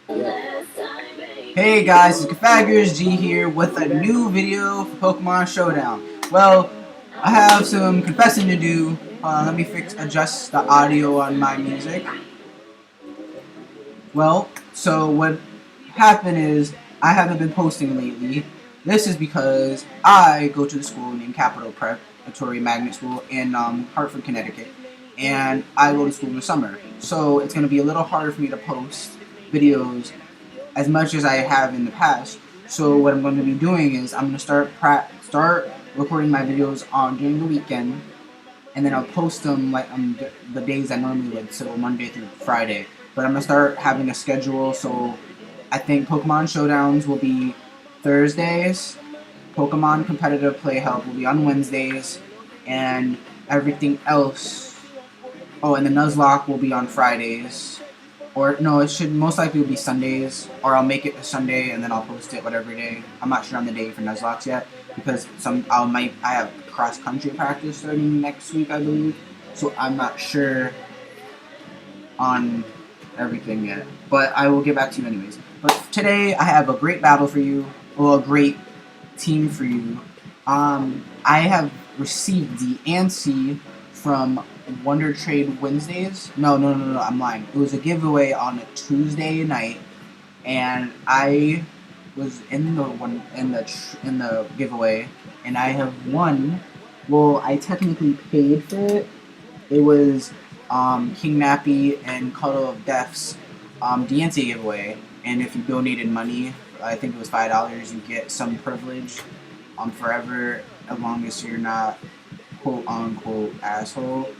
Hey guys, it's Pythagoras G here with a new video for Pokemon Showdown. Well, I have some confessing to do. Let me adjust the audio on my music. Well, so what happened is I haven't been posting lately. This is because I go to the school named Capital Preparatory Magnet School in Hartford, Connecticut, and I go to school in the summer. So it's going to be a little harder for me to post videos as much as I have in the past. So what I'm going to be doing is I'm going to start recording my videos on during the weekend, and then I'll post them like on the days I normally would, so Monday through Friday. But I'm gonna start having a schedule. So I think Pokemon Showdowns will be Thursdays. Pokemon Competitive Play Help will be on Wednesdays, and everything else. Oh, and the Nuzlocke will be on Fridays. Or no, it should most likely be Sundays, or I'll make it a Sunday and then I'll post it whatever day. I'm not sure on the day for Nuzlocke yet because I have cross country practice starting next week, I believe. So I'm not sure on everything yet, but I will get back to you anyways. But today I have a great battle for you, or a great team for you. I have received the ANSI from Wonder Trade Wednesdays. No, I'm lying. It was a giveaway on a Tuesday night, and I was in the giveaway, and I have won. Well, I technically paid for it. It was King Nappy and Cuddle of Death's DNC giveaway, and if you donated money, I think it was $5, you get some privilege forever, as long as you're not quote unquote asshole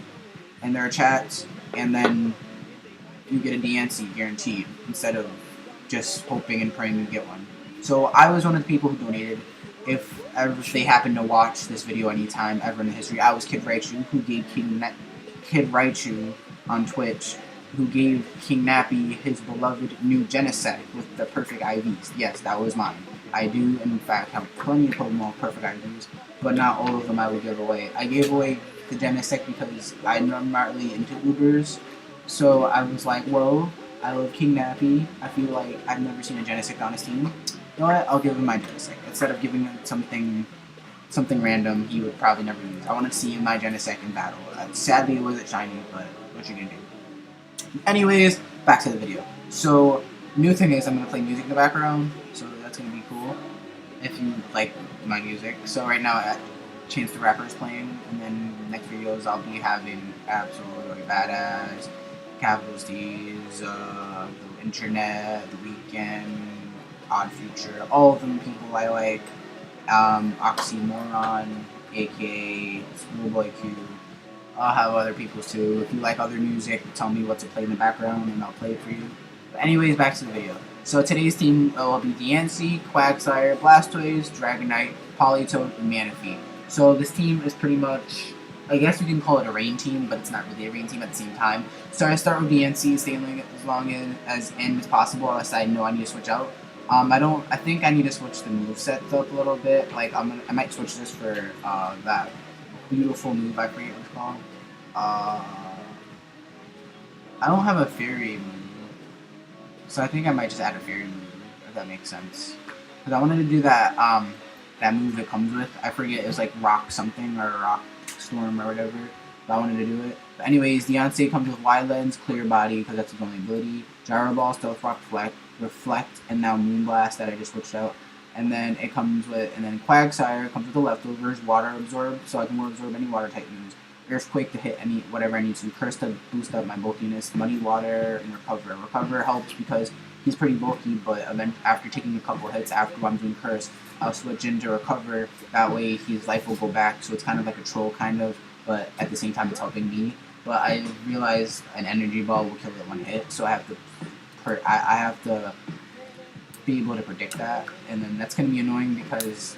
in their chats, and then you get a DNC guaranteed instead of just hoping and praying you get one. So I was one of the people who donated. If ever they happen to watch this video anytime ever in the history, I was Kid Raichu, who gave Kid Raichu on Twitch, who gave King Nappy his beloved new Genesect with the perfect IVs. Yes, that was mine. I do, in fact, have plenty of Pokemon with perfect IVs, but not all of them I would give away. I gave away the Genesect because I'm not really into Ubers, so I was like, whoa, I love King Nappy. I feel like I've never seen a Genesect on his team. You know what? I'll give him my Genesect instead of giving him something random he would probably never use. I want to see my Genesect in battle. Sadly, it wasn't shiny, but what you gonna do? Anyways, back to the video. So, new thing is I'm gonna play music in the background, so that's gonna be cool if you like my music. So right now, Chance the Rapper is playing, and then next videos I'll be having Absolutely Badass, Capital D's, the Internet, The Weekend, Odd Future, all of them people I like. Oxymoron, aka Schoolboy Q. I'll have other people's too. If you like other music, tell me what to play in the background and I'll play it for you. But anyways, back to the video. So today's team will be Diancie, Quagsire, Blastoise, Dragonite, Politoed, and Manaphy. So this team is pretty much, I guess you can call it a rain team, but it's not really a rain team at the same time. So I start with Diancie, staying as long as in as possible, unless I know I need to switch out. I think I need to switch the movesets up a little bit. Like, I might switch this for, that beautiful move, I forget what it's called. I don't have a fairy move, so I think I might just add a fairy move, if that makes sense. Because I wanted to do that, that move it comes with. I forget, it was like Rock something, or Rock Storm, or whatever. But I wanted to do it. But anyways, Diancie comes with Wide Lens, Clear Body, because that's his only ability. Gyro Ball, Stealth Rock, Reflect, and now Moonblast that I just switched out. And then Quagsire comes with the leftovers, Water Absorb, so I can absorb any water type moves. Earthquake to hit whatever I need to. Curse to boost up my bulkiness. Muddy Water and Recover. Recover helps because he's pretty bulky, but after taking a couple hits after I'm doing Curse, I'll switch into Recover. That way his life will go back, so it's kind of like a troll kind of, but at the same time it's helping me. But I realized an Energy Ball will kill it one hit, so I have to be able to predict that, and then that's going to be annoying because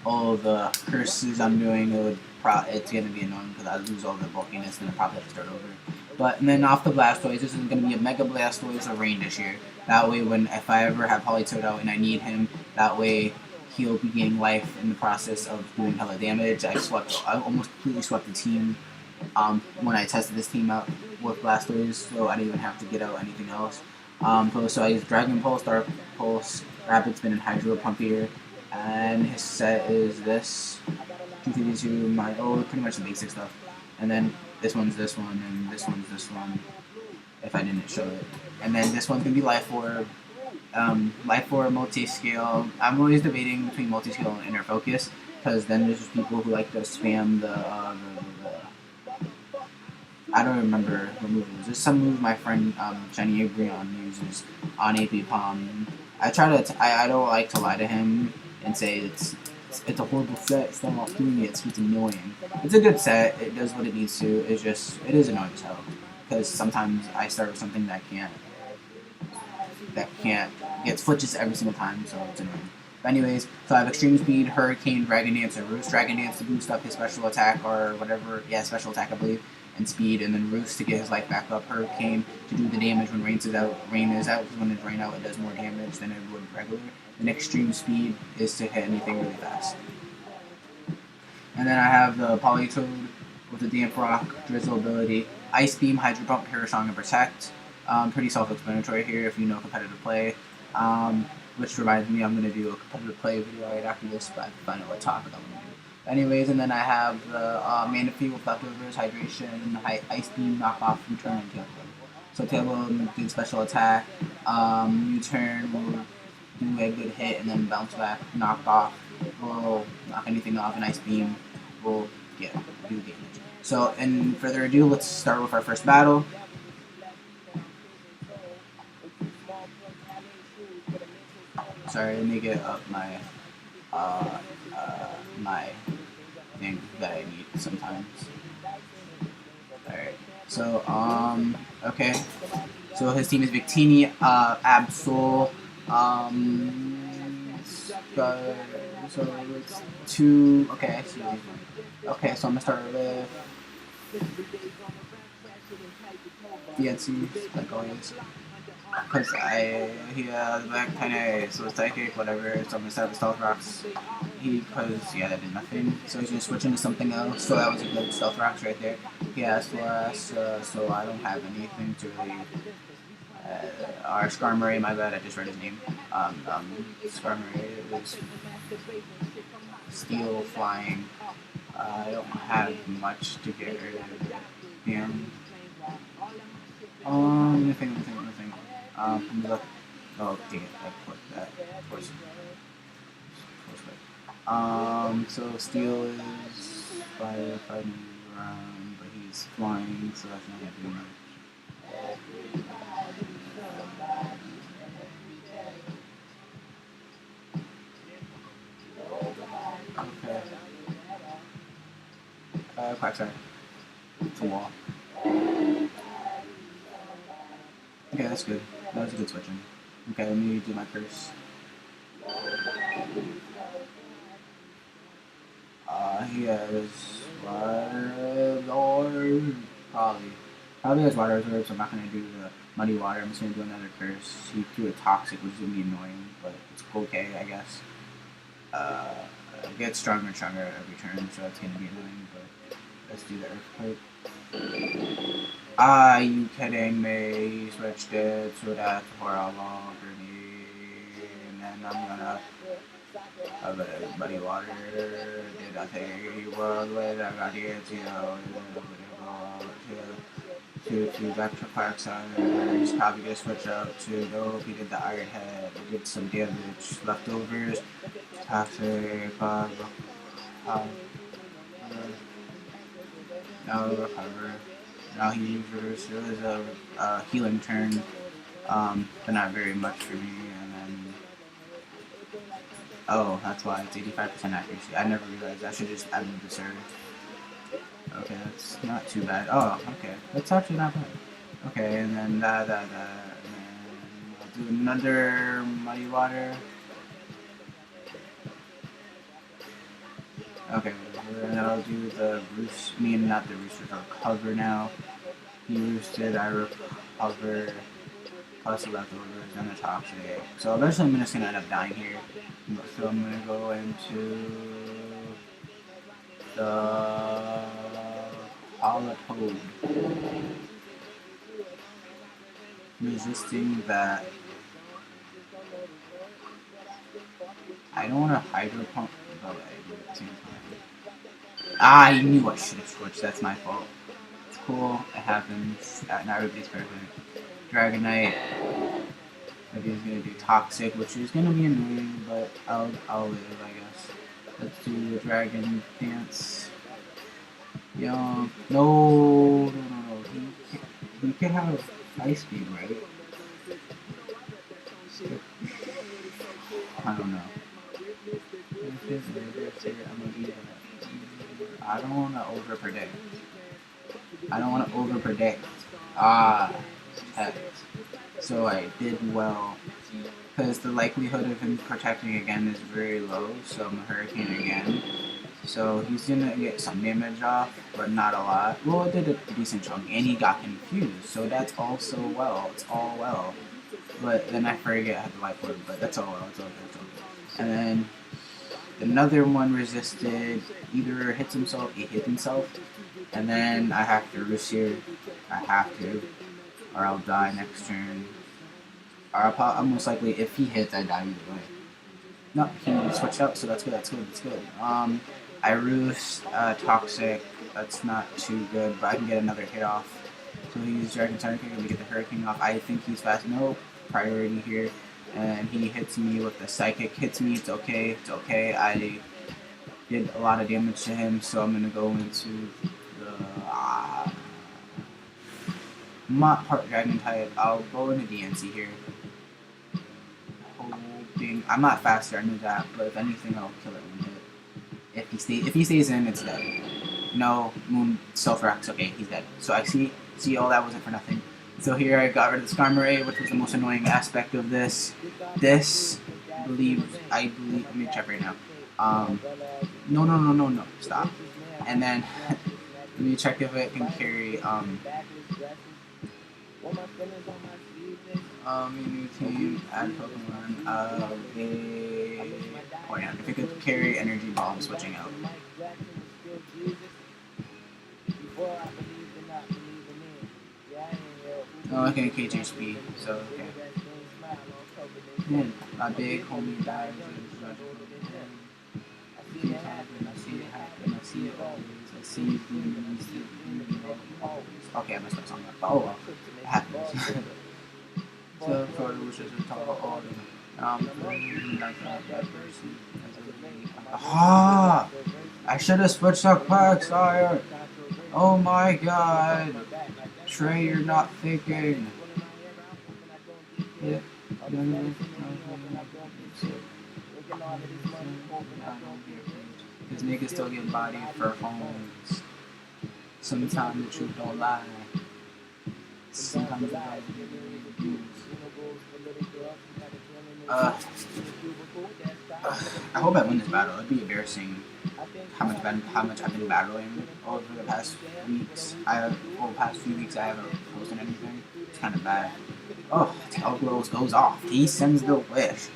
all the curses I'm doing, it's going to be annoying because I lose all the bulkiness and I probably have to start over. And then off the Blastoise, this is going to be a Mega Blastoise or Rain this year. That way, if I ever have Politoed out and I need him, that way he'll be gaining life in the process of doing hella damage. I almost completely swept the team when I tested this team out with Blastoise, so I didn't even have to get out anything else. So I use Dragon Pulse, Dark Pulse, Rapid Spin, and Hydro Pump here. And his set is this 252, pretty much the basic stuff. And then this one's this one, and this one's this one, if I didn't show it. And then this one's gonna be Life Orb. Life Orb, multi-scale. I'm always debating between multi-scale and inner focus, because then there's just people who like to spam I don't remember what move it was. There's some move my friend Jenny Agrion uses on AP Palm. I don't like to lie to him and say it's a horrible set. Stop doing it. It's annoying. It's a good set. It does what it needs to. It is annoying as hell, because sometimes I start with something that can't gets flitches every single time, so it's annoying. But anyways, so I have Extreme Speed, Hurricane, Dragon Dance, and Roost. Dragon Dance to boost up his special attack or whatever. Yeah, special attack I believe. And Speed, and then Roost to get his life back up. Hurricane to do the damage when Rain is out. Because when it's Rain out, it does more damage than it would regular. And Extreme Speed is to hit anything really fast. And then I have the Polytoad with the Damp Rock, Drizzle ability, Ice Beam, Hydro Pump, Parasong, and Protect. Pretty self-explanatory here if you know competitive play. Which reminds me, I'm going to do a competitive play video right after this, but I can find out what topic I'm going to do. Anyways, and then I have the Manaphy with Leftovers, Hydration, Ice Beam, Knockoff, U-Turn, and Tailbone. So Tailbone do special attack, U-Turn will do a good hit and then bounce back, Knockoff will knock anything off, and Ice Beam will do damage. So, and further ado, let's start with our first battle. Sorry, let me get up my my thing that I need sometimes. Alright, so okay. So his team is Victini, Absol, so it's two. Okay, I see. Okay, so I'm gonna start with DNC, like always. Because the back 10A, so it's psychic, whatever, so I'm gonna start with Stealth Rocks. That did nothing. So he's gonna switch into something else, so that was a good Stealth Rocks right there. He has Flores, so I don't have anything to really. Our Skarmory, my bad, I just read his name. Skarmory was Steel Flying. I don't have much to get rid of him. Let me think. Look. Oh, dang it, I put that. So Steel is fire fighting around, but he's flying, so that's not gonna do much. Okay. Quacksire. It's a wall. Okay, that's good. That was a good switching. Okay, let me do my curse. He has water absorb. Probably has water absorb, so I'm not gonna do the muddy water. I'm just gonna do another curse. He threw a toxic, which is gonna be annoying, but it's okay, I guess. It gets stronger and stronger every turn, so that's gonna be annoying, but let's do the earthquake. Are you kidding me? He switched it, so that's for a longer need. And then I'm gonna have a muddy water. Did I think he was with? I got here to back to Quacksire. He's probably gonna switch up to nope, he did the Iron Head, did some damage, leftovers, toxic, now recover. Now he uses a healing turn, but not very much for me, and then oh, that's why it's 85% accuracy. I never realized I should just add the serve. Okay, that's not too bad. Oh, okay, that's actually not bad. Okay, and then and then I'll do another muddy water. Okay, and then I'll do the roost. Not the rooster, recover now. He roosted, I recover. Plus the leftovers and the toxic. So eventually I'm just gonna end up dying here. So I'm gonna go into the Polytoad. resisting that. I don't want to hydro pump, but I do at the same time. I knew I should have switched. That's my fault. It's cool. It happens. Not everybody's perfect. Dragonite. Maybe he's gonna do Toxic, which is gonna be annoying, but I'll live, I guess. Let's do the Dragon Dance. Yeah. No. He can have Ice Beam, right? I don't know. I don't want to overpredict. I don't want to overpredict. Ah, heck. So I did well. Because the likelihood of him protecting again is very low, so I'm a Hurricane again. So he's gonna get some damage off, but not a lot. Well, it did a decent chunk, and he got confused, so that's also well. It's all well. But then I forget I had the life orb, but that's all well. It's all good. It's all good. And then another one resisted, either hits himself, he hit himself, and then I have to roost here. I have to, or I'll die next turn. Or I'll most likely, if he hits, I die either way. No, he switched out, so that's good. That's good. That's good. I roost Toxic. That's not too good, but I can get another hit off. So he uses Dragon Sonic to get the Hurricane off. I think he's fast. No priority here. And he hits me with the Psychic. Hits me. It's okay. It's okay. I did a lot of damage to him, so I'm going to go into the... I'm not part Dragon type. I'll go into DNC here. Hoping... I'm not faster, I knew that, but if anything, I'll kill it when hit. If he stays in, it's dead. No, Moon self-racks. Okay, he's dead. So I see all that wasn't for nothing. So here I got rid of the Skarmory, which was the most annoying aspect of this. I believe, let me check right now. No, stop. And then, let me check if it can carry, new team, add Pokemon, if it could carry Energy Ball, I'm switching out. Oh, I can catch HP, so okay. Man, my big homie died. I see it happen. I see it always. I see things. Okay, I messed up something. Oh well, it happens. So for the wishes of tall order. Ah! I should have switched to Quagsire. Oh my god. Trey, you're not thinking. Yeah. Because niggas still get bodied for phones. Sometimes the truth don't lie. Sometimes the lies get abused. I hope I win this battle. It'd be embarrassing how much I've been battling over the past weeks. Past few weeks I haven't posted anything. It's kind of bad. Oh, Tailglows goes off. He sends the wish.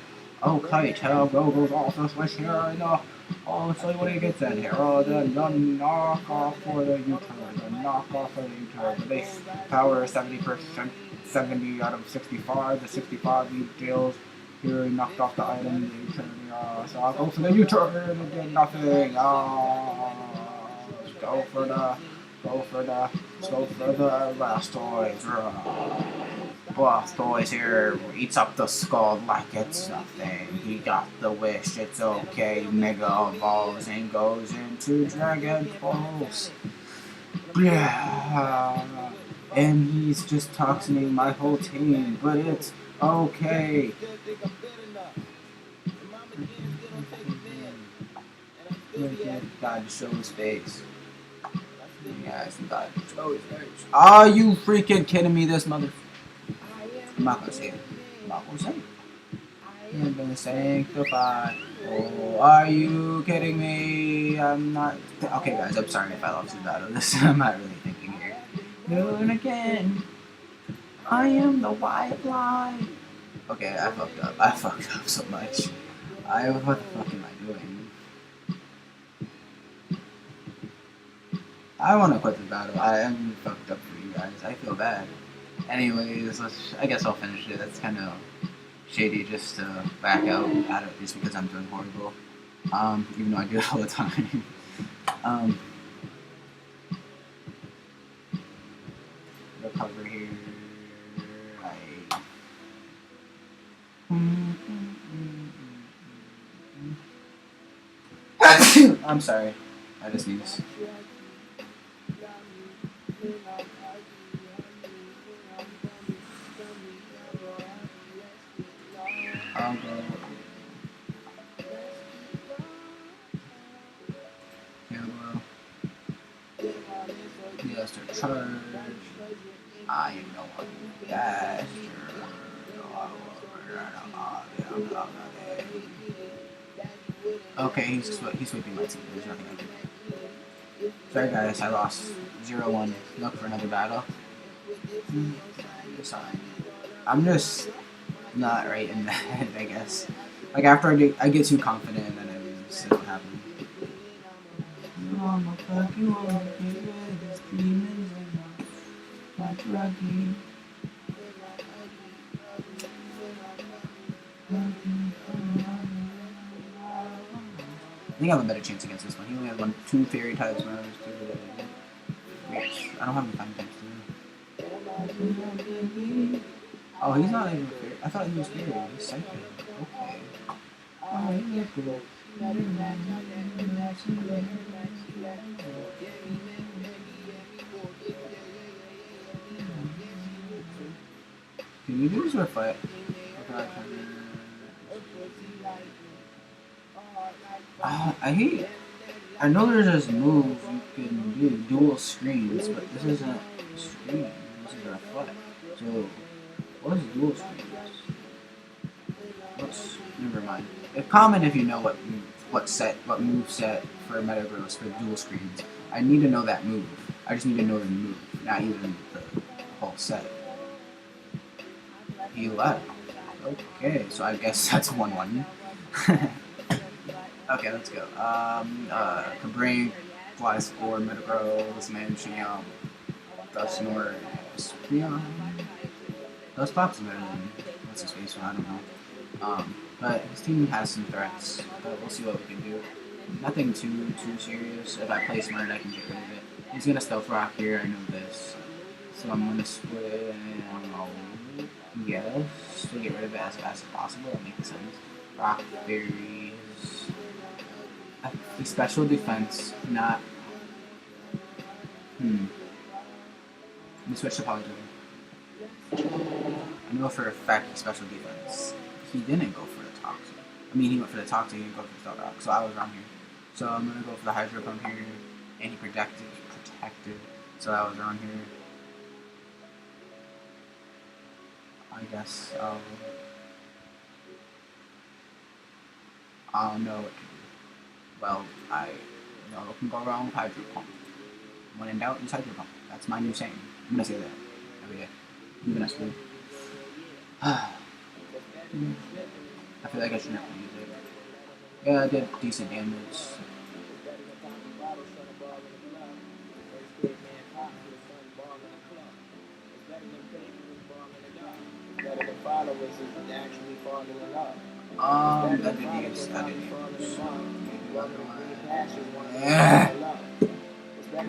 Okay, Tailglow goes off. This wish here and let's see what he gets in here. The knock off for the U-turn. The knock off for the U-turn. The base power 70%. 70 out of 65. The 65 he deals. Here he knocked off the item. The U-turn. So I'll go for the U-turn and get nothing. Go for the Blastoise. Blastoise here eats up the skull like it's nothing. He got the wish, it's okay. Mega evolves and goes into Dragon Pulse. Yeah. And he's just toxining my whole team, but it's okay. God, show his face. Yeah, God, show his face. Are you freaking kidding me, this mother... I'm not gonna say it. I'm not gonna say it. You've been sanctified. Oh, are you kidding me? I'm not... Okay, guys, I'm sorry if I lost the battle. I'm not really thinking here. Doing again. I am the white line. Okay, I fucked up so much. What the fuck am I doing? I want to quit the battle. I am fucked up for you guys. I feel bad. Anyways, I guess I'll finish it. That's kind of shady just to back out at it just because I'm doing horrible. Even though I do it all the time. Recover here. I'm sorry. I just sneezed. I'll go. Camera. Yes, to charge. I know what that. Okay, he's sweeping my team. There's nothing I can do. Sorry guys, I lost 0-1. Look for another battle. Sorry. I'm just not right in the head, I guess. Like after I get too confident and then I just see what happens. I think I have a better chance against this one. He only has 2 fairy types. I don't have any time types too. Oh, he's not even fairy. I thought he was fairy. He's psychic. Okay. Oh, he's cool. Can you do this with fight? I know there's this move you can do, dual screens, but this isn't a screen, this is a reflect. So, what is dual screens? Never mind. It's common if you know what move set for Metagross for dual screens. I need to know that move. I just need to know the move, not even the whole set. He left. Okay, so I guess that's 1-1. Okay, let's go. Cabring, Flies 4, Metagross, Manchium, Dusknoir, Espeon. Those pops are better than what's his face, so I don't know. But his team has some threats, but we'll see what we can do. Nothing too serious. If I play smart, I can get rid of it. He's gonna Stealth Rock here, I know this. So I'm gonna split it and yes, to get rid of it as fast as possible. That makes sense. Rock Berries. The special defense, not. Let me switch to Polygon. I know for a fact he's special defense. He didn't go for the Toxic. I mean, he went for the Toxic, he didn't go for the Stealth Rock. So I was wrong here. So I'm gonna go for the Hydro Pump here. And he protected. So I was wrong here. I guess I'll know what to do. Well, I know what can go wrong with Hydro Pump. When in doubt, use Hydro Pump. That's my new saying. I'm gonna say that every day, even at school. I feel like I shouldn't have to use it. Yeah, I did decent damage. That didn't use.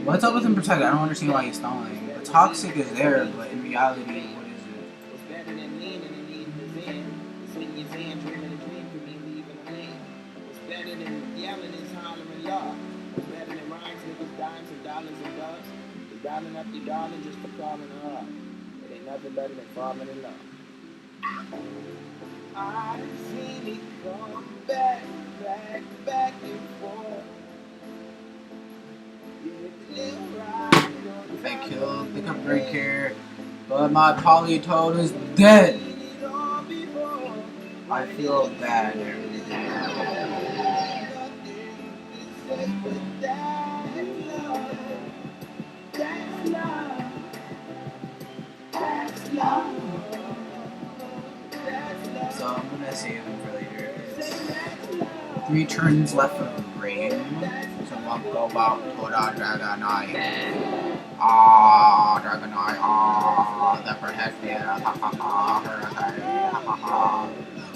What's up with him protected? I don't understand why he's stalling. The Toxic is there, but in reality, what is it? I've seen it come back and forth. Thank you, pick up break here. But my Polytoad is dead. I feel bad. So I'm gonna save him for later. It's 3 turns left of the game. So I'll go about Toda Dragonite. Ah, Dragonite. Ah, the protected. Ha ha ha. Hurricane. Ha ha ha.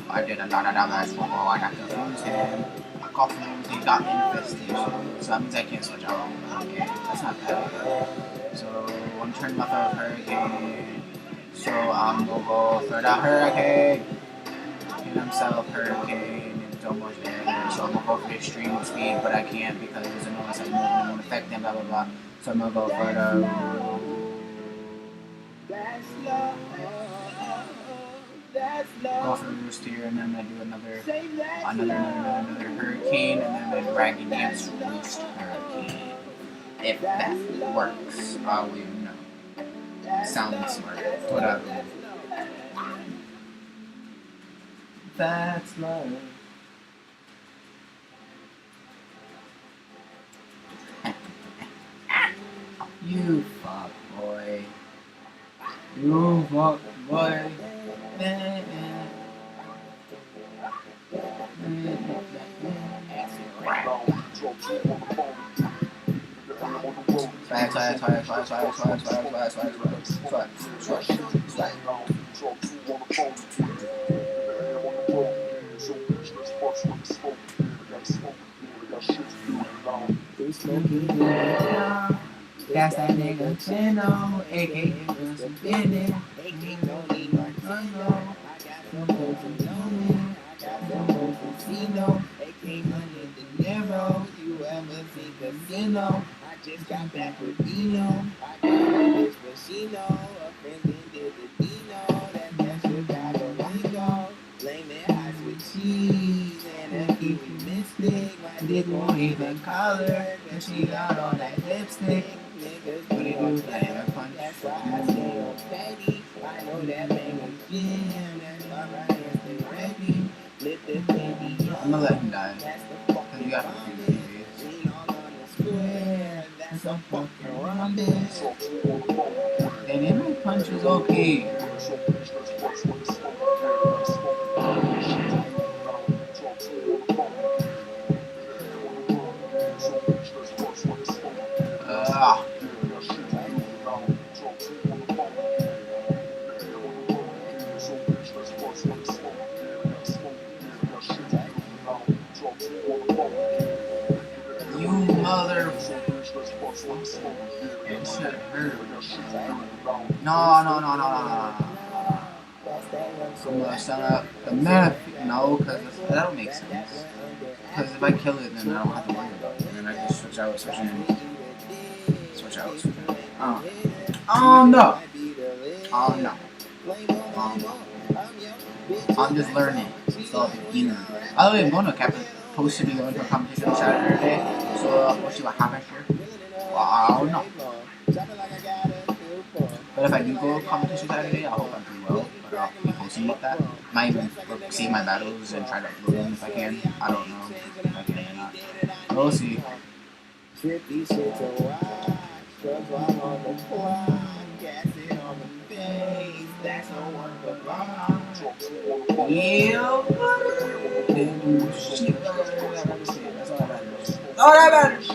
I did a lot of damage before I got to confuse him. Confused, he got infestation. So that means I can't switch out. Okay, that's not bad. So I'm turning off a hurricane. So I'm gonna go for the hurricane. Hit himself, hurricane. It's almost there. So I'm gonna go for extreme speed, but I can't because there's a noise like movement won't affect them, blah blah blah. So I'm gonna go for the. Go for Roost here, and then I do another hurricane, and then I drag against Roost hurricane. If that works, I will know. Sounds smart. Whatever. That's love. You fuck boy. You fuck boy. That's that nigga Chino, aka Wilson Bennett. I just got back with Dino. I got a bitch with Shino. A friend did the Dino. That Chicago lingo. Blame it hot with cheese. And a kiwi mystic. My dick won't even color. And she got all that lipstick. Niggas put it on fire punch. That's why I stay on petty. I know that man is jam. That's why my hands stay ready. Lit the baby. I'm gonna let him die. Cause you got to do that's a fucking rubbish. And then my punch is okay. You mother. No. I'm gonna set up the map. No, because that don't make sense. Because if I kill it, then I don't have to worry about it. And then I just switch out. No. I'm just learning. So I'm beginner. By the way, I'm going to post to be going to a competition Saturday. So we'll see what happens here. Well, I don't know. But if I do go to a competition Saturday, I hope I do well. But I'll be posting about that. Might even save my battles and try to upload them if I can. I don't know if I can or not. We'll see. Yeah, shit. All that matters.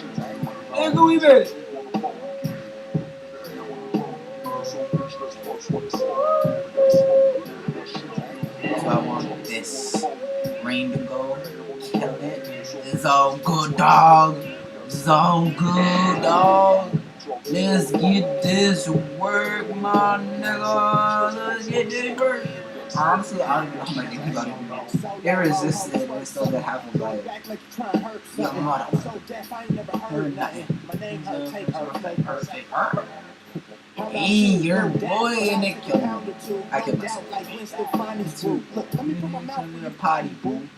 Let's go, we better. So I want this rain to go. Kill it. It's all good, dog. It's all good, dog. Let's get this work, my nigga. Let's get this work. Honestly, I don't even know how much you got to do. Irresisted and still the half of like young mother. Hey, your boy and it killed me. I killed myself. A potty, boo.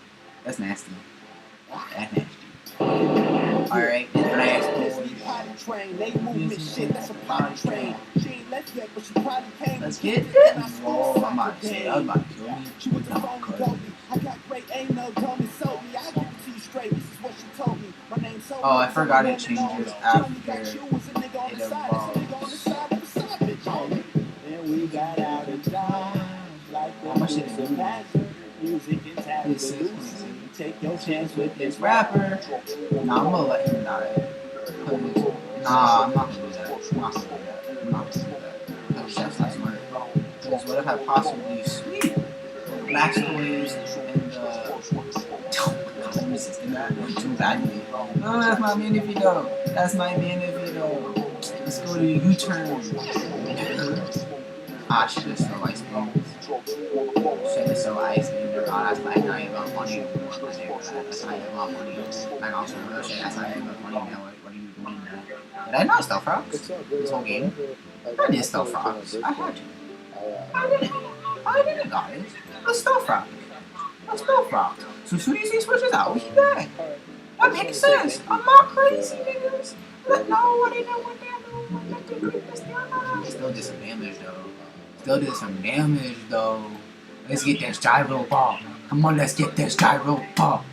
That's nasty. That's nasty. Alright, and then I asked let's get it. Whoa, I'm about to say, I was about to kill me. Oh, I forgot it changes after it evolves. How much did it do? Take your chance with this rapper. Nah, I'm gonna let him die. Cause Nah, I'm not gonna do that. I'm not gonna do that. I'm not gonna do that. Because that's not smart. Because what if I possibly sweep Max Toys and I'm resisting that too badly. Oh, that's my Minifito. That's my Minifito. Let's go to U-turn. Ah, shit, it's so ice cream. Shit, it's so ice cream. Oh, that's like not even funny anymore. That's not even funny. Like, also, real shit, that's not even funny now. What are you doing now? Did I not stealth frogs this whole game? I did stealth frogs. I had to. I did it, guys. Let's stealth frog. Let's stealth frog. So as soon as he switches out, he back. That makes sense. I'm not crazy, niggas. No, what they do. Still did some damage, though. Still did some damage, though. Let's get this gyro ball. Come on, let's get this gyro ball.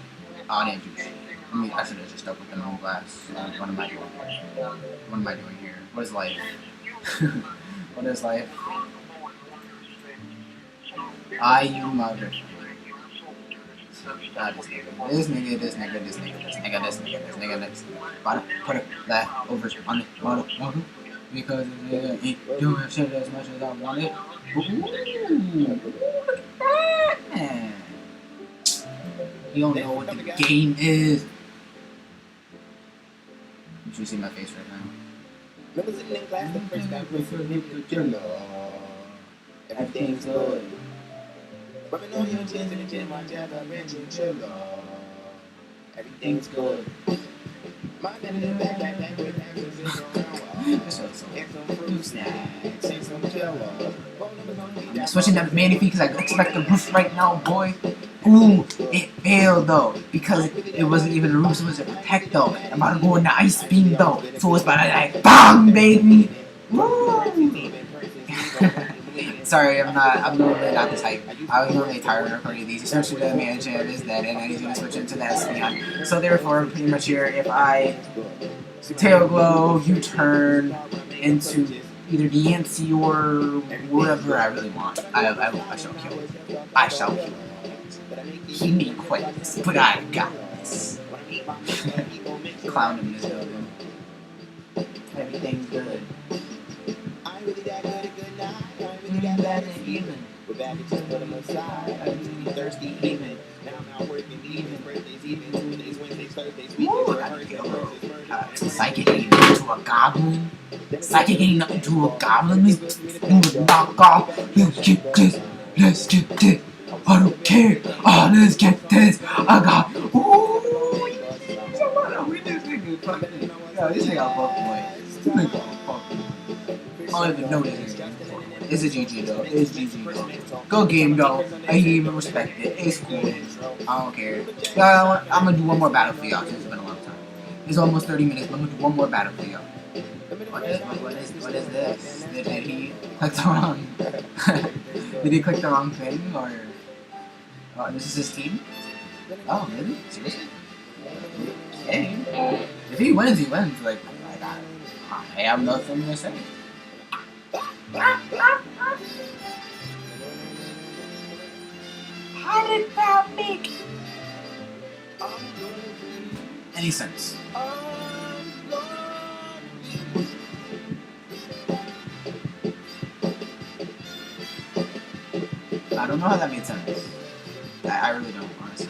Oh, I didn't do shit. I should have just stuck with the no glass. What am I doing here? What am I doing here? What is life? What is life? You mother. This nigga. Gotta put that over on the mother because it ain't doing shit as much as I wanted. Ooh, look at that, man. You don't know what the game is. You should see my face right now. Remember sitting in class the first time everything's good. Rubbing on your chin to the gym, my jab, I ran you chill. Everything's good. My man in the back with I'm switching to Manny because I expect the roof right now, boy. Ooh, it failed though because it wasn't even a roof, it was a protect though. I'm about to go in the ice beam though, so it's about to like BANG, baby. Woo! Sorry, I'm normally not this hype. I was normally tired of recording these, especially the manager is dead and then he's gonna switch into the Espeon. So therefore, pretty much here, if I tail glow, U-turn into either Yancey or whatever I really want, I shall kill it. I shall kill it. He may quit this, but I got this. Clown in this building. Everything's good. We're back and just put them aside. I'm thirsty even. Now I'm out working even. Birthdays even. Tuesdays, Wednesdays, Thursdays, weekdays, Psychic ain't nothing to a goblin. Psychic ain't nothing to a goblin. Let's do a knockoff. Let's get this. Let's get this. I don't care. Oh, let's get this. I got. Ooh. Yo, this nigga a fuck boy. This nigga a fuck boy. I don't even know this nigga. It's a GG though. It's GG though. Go game though. I even respect it. It's cool. I don't care. I'm gonna do one more battle for y'all since it's been a long time. It's almost 30 minutes, but I'm gonna do one more battle for y'all. What is this? Did he click the wrong? Did he click the wrong thing or? Oh, this is his team? Oh, really? Seriously? Okay. If he wins, he wins. Like I have nothing to say. How did that make any sense? I don't know how that made sense. I really don't, honestly.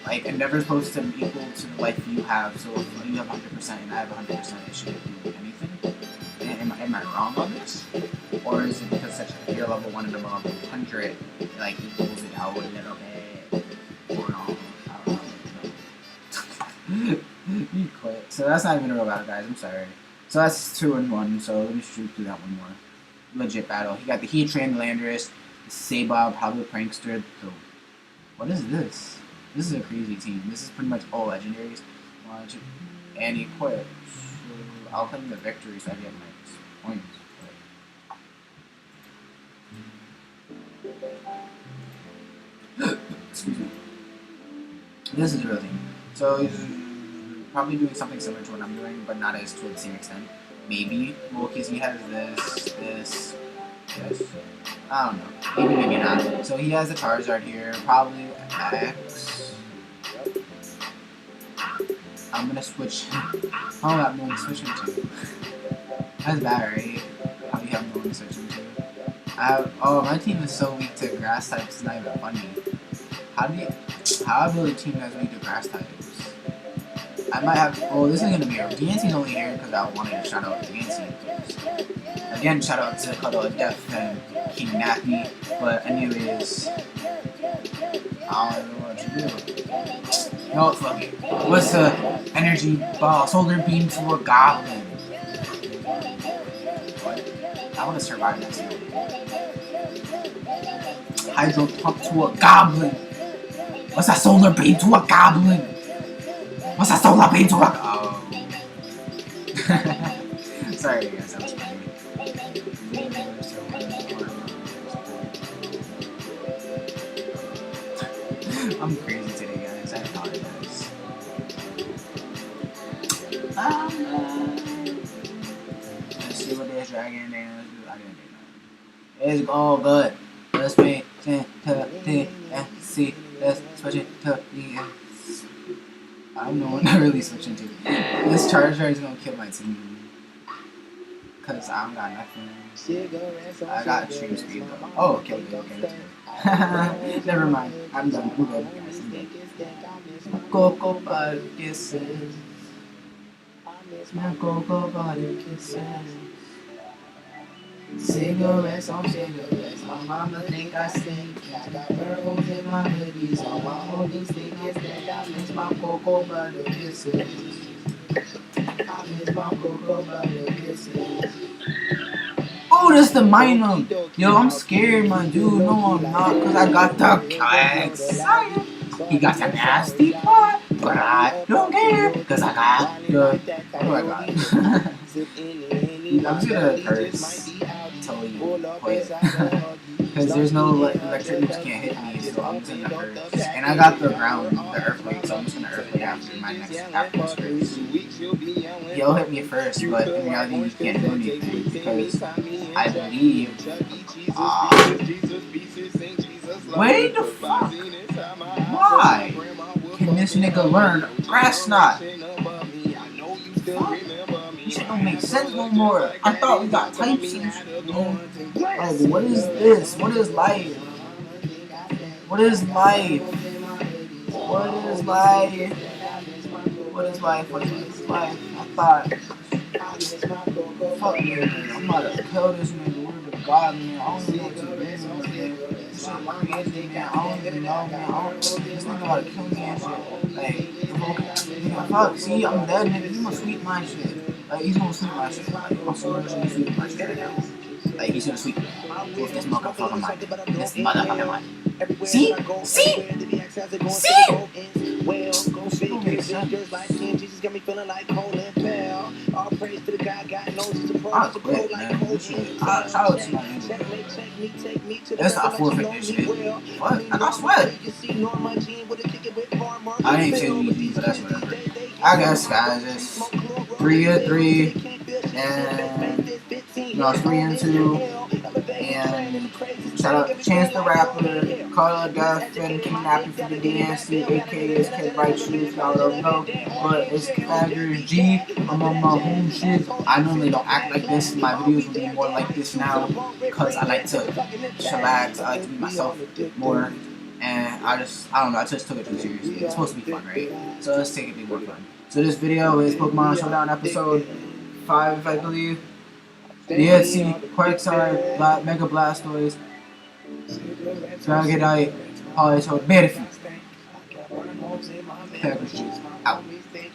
Like, Endeavor's supposed to be equal to the life you have, so if you have 100% and I have 100%, it shouldn't do anything. Am I wrong on this? Or is it because such a your level 1 and a level 100 like equals it out a little bit? Or no? I don't know. You quit. So that's not even a real battle, guys. I'm sorry. So that's 2-1. So let me shoot through that one more. Legit battle. He got the Heat Train, Landorus, the Sabob, probably the Prankster. So what is this? This is a crazy team. This is pretty much all legendaries. And he quit. So I'll claim the victory so I get my points. Excuse me. This is the real thing. So he's probably doing something similar to what I'm doing, but not as to the same extent. Maybe. Well, because he has this. I don't know. Maybe not. So he has the Charizard here. Probably X. I I'm gonna switch. Oh, I have no one to switch into. That's bad, right? How do you have no one to switch into? Oh, my team is so weak to grass types, it's not even funny. How I build a team that's weak to grass types? I might have, oh, this is gonna be a DNC's only here because I wanted to shout out DNC. Again, shout out to Cuddle of Death and King Nappy, but anyways, I don't know what to do. No, fuck it. What's the energy ball? Solar beam to a goblin. What? I want to survive that series. Hydro pump to a goblin. What's that solar beam to a goblin? What's that solar beam to a? Oh. Sorry, guys, that was funny. I'm crazy today, guys. I apologize. Let's see what this dragon is. I didn't do nothing. It's all good. Let's wait to the see. Let's switch it to the. I don't know what to really switch into. This charger is gonna kill my team. Cause I don't got nothing. I got extreme speed though. Oh, okay, okay. Never mind. I'm done. I'm good, guys. I'm good. Cocoa butter kisses. My cocoa butter kisses. Cigarettes on cigarettes. My mama think I stink. I got pearls in my hoodies. All my homies think it's that I miss my cocoa butter kisses. I miss my cocoa butter kisses. Oh, that's the minor. Yo, I'm scared, my dude. No, I'm not, cause I got the excited. He got the nasty part, but I don't care, cause I got the. What do I got? I'm just gonna curse until you quit. Because there's no electric moves can't hit me, so I'm just gonna curse. And I got the ground, the earthquake, so I'm just gonna earthquake after my next race. He'll hit me first, but in reality you can't do anything because I believe. Wait the fuck? Why? Can this nigga learn grass knot? This shit don't make sense no more. I thought we got types and shit. Like, what is this? What is life? What is life? What is life? What is life? What is life? I thought, fuck nigga, I'm about to kill this nigga. Word to God, man. I don't even know what to do, man. This shit crazy, man. I don't even know, man. I don't know. This nigga about to kill me and shit. Like, fuck, see, I'm dead, nigga. He's gonna sweep my shit. Like, he's gonna sweep my shit. Like, I'm so sure he's sweeping my shit right now. Like, he's gonna sweep with this motherfucking mic. This motherfucking mic. See? See? See? Don't make sense. I quit, man. Shout out to my nigga. That's not forfeit this shit. What? I got sweat. I ain't saying anything, but that's whatever. I guess, guys, it's 3-3, and no, 3-2, and shout out Chance the Rapper, Carla Duff, and King Nappy for the DNC, aka Kid Right Shoes, y'all don't know, but it's Fagger G. I'm on my own shit. I normally don't act like this. My videos will be more like this now, because I like to chillax, I like to be myself more. And I don't know, I just took it too seriously. It's supposed to be fun, right? So let's take it to be more fun. So this video is Pokemon Showdown episode 5, I believe. DNC, Quagsire, Mega Blastoise, Dragonite, Politoed, Battlefield. Out.